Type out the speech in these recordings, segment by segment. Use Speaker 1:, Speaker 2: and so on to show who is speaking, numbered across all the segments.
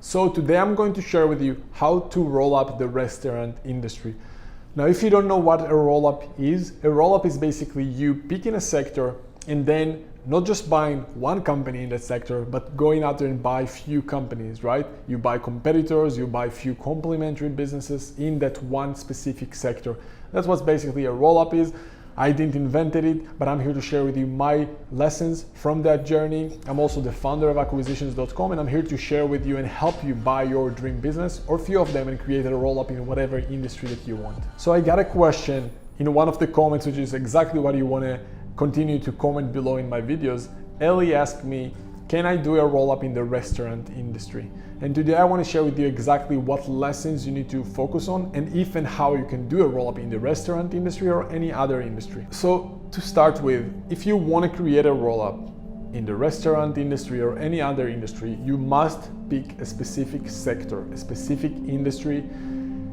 Speaker 1: So today I'm going to share with you how to roll up the restaurant industry. Now, if you don't know what a roll-up is basically you picking a sector and then not just buying one company in that sector, but going out there and buy few companies, right? You buy competitors, you buy few complementary businesses in that one specific sector. That's what basically a roll-up is. I didn't invent it, but I'm here to share with you my lessons from that journey. I'm also the founder of Acquisitions.com, and I'm here to share with you and help you buy your dream business or few of them and create a roll-up in whatever industry that you want. So I got a question in one of the comments, which is exactly what you want to continue to comment below in my videos. Ellie asked me, can I do a roll-up in the restaurant industry? And today I want to share with you exactly what lessons you need to focus on and if and how you can do a roll-up in the restaurant industry or any other industry. So to start with, if you want to create a roll-up in the restaurant industry or any other industry, you must pick a specific sector, a specific industry,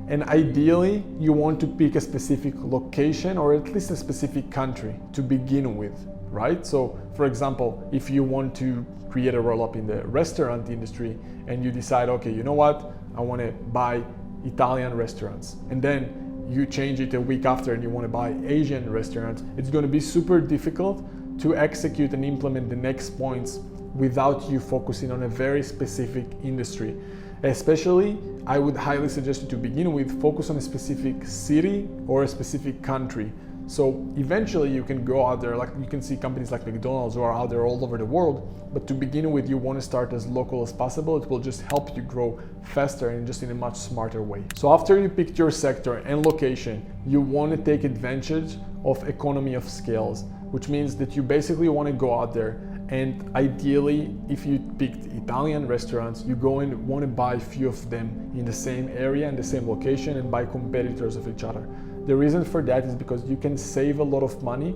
Speaker 1: and ideally you want to pick a specific location or at least a specific country to begin with, right? So for example, if you want to create a roll-up in the restaurant industry and you decide, okay, you know what, I want to buy Italian restaurants, and then you change it a week after and you want to buy Asian restaurants, it's going to be super difficult to execute and implement the next points without you focusing on a very specific industry. Especially, I would highly suggest you to begin with focus on a specific city or a specific country. So eventually you can go out there, like you can see companies like McDonald's who are out there all over the world, but to begin with you want to start as local as possible. It will just help you grow faster and just in a much smarter way. So after you picked your sector and location, you want to take advantage of economy of scales, which means that you basically want to go out there and ideally, if you picked Italian restaurants, you go and want to buy a few of them in the same area and the same location and buy competitors of each other. The reason for that is because you can save a lot of money.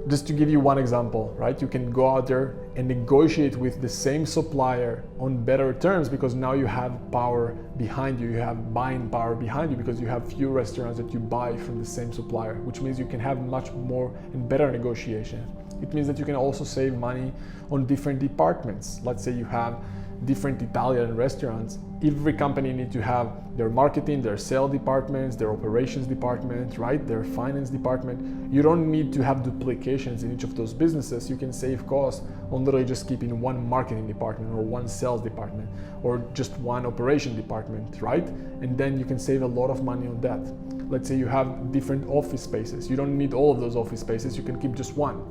Speaker 1: Just to give you one example, right? You can go out there and negotiate with the same supplier on better terms because now you have power behind you. You have buying power behind you because you have few restaurants that you buy from the same supplier, which means you can have much more and better negotiation. It means that you can also save money on different departments. Let's say you have different Italian restaurants. Every company needs to have their marketing, their sales departments, their operations department, right? Their finance department. You don't need to have duplications in each of those businesses. You can save costs on literally just keeping one marketing department or one sales department or just one operation department, right? And then you can save a lot of money on that. Let's say you have different office spaces. You don't need all of those office spaces. You can keep just one,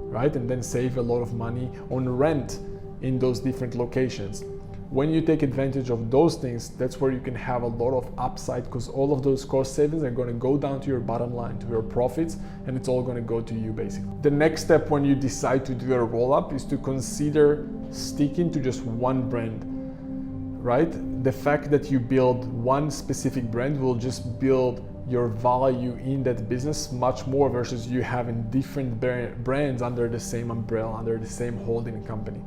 Speaker 1: right? And then save a lot of money on rent in those different locations. When you take advantage of those things, that's where you can have a lot of upside because all of those cost savings are going to go down to your bottom line, to your profits, and it's all going to go to you basically. The next step when you decide to do a roll-up is to consider sticking to just one brand, right? The fact that you build one specific brand will just build your value in that business much more versus you having different brands under the same umbrella, under the same holding company.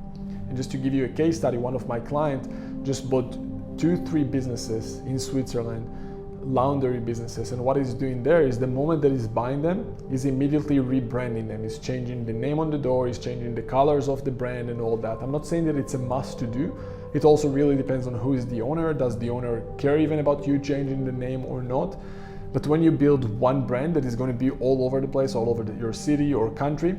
Speaker 1: And just to give you a case study, one of my clients just bought 2-3 businesses in Switzerland, laundry businesses, and what he's doing there is the moment that he's buying them, he's immediately rebranding them. He's changing the name on the door, he's changing the colors of the brand and all that. I'm not saying that it's a must to do. It also really depends on who is the owner. Does the owner care even about you changing the name or not? But when you build one brand that is going to be all over the place, all over your city or country,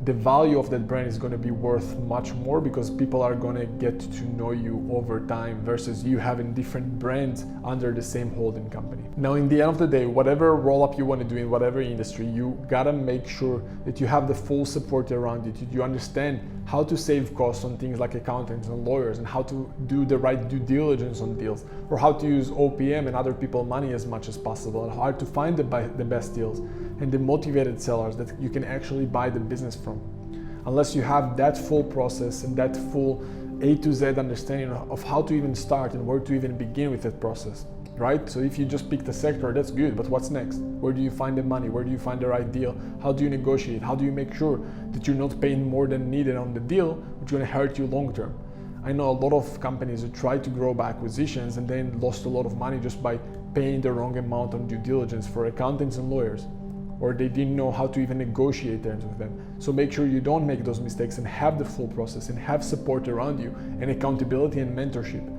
Speaker 1: the value of that brand is going to be worth much more because people are going to get to know you over time versus you having different brands under the same holding company. Now, in the end of the day, whatever roll-up you want to do in whatever industry, you gotta make sure that you have the full support around it. You understand how to save costs on things like accountants and lawyers and how to do the right due diligence on deals, or how to use OPM and other people's money as much as possible, and how to find the best deals and the motivated sellers that you can actually buy the business from. Unless you have that full process and that full A to Z understanding of how to even start and where to even begin with that process, right? So if you just picked a sector, that's good, but what's next? Where do you find the money? Where do you find the right deal? How do you negotiate? How do you make sure that you're not paying more than needed on the deal, which is going to hurt you long term? I know a lot of companies who tried to grow by acquisitions and then lost a lot of money just by paying the wrong amount on due diligence for accountants and lawyers. or they didn't know how to even negotiate terms with them. So make sure you don't make those mistakes and have the full process and have support around you and accountability and mentorship.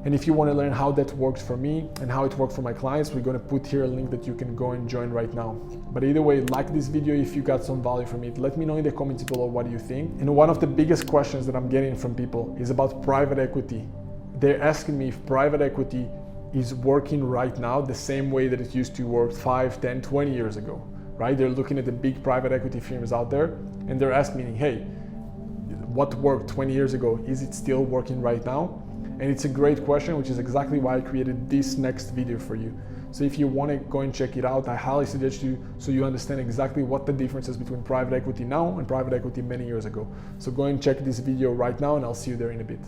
Speaker 1: And if you want to learn how that works for me and how it works for my clients, we're going to put here a link that you can go and join right now. But either way, like this video if you got some value from it. Let me know in the comments below what you think. And one of the biggest questions that I'm getting from people is about private equity. They're asking me if private equity is working right now the same way that it used to work 5, 10, 20 years ago, right? They're looking at the big private equity firms out there and they're asking me, hey, what worked 20 years ago? Is it still working right now? And it's a great question, which is exactly why I created this next video for you. So if you want to go and check it out, I highly suggest you so you understand exactly what the difference is between private equity now and private equity many years ago. So go and check this video right now and I'll see you there in a bit.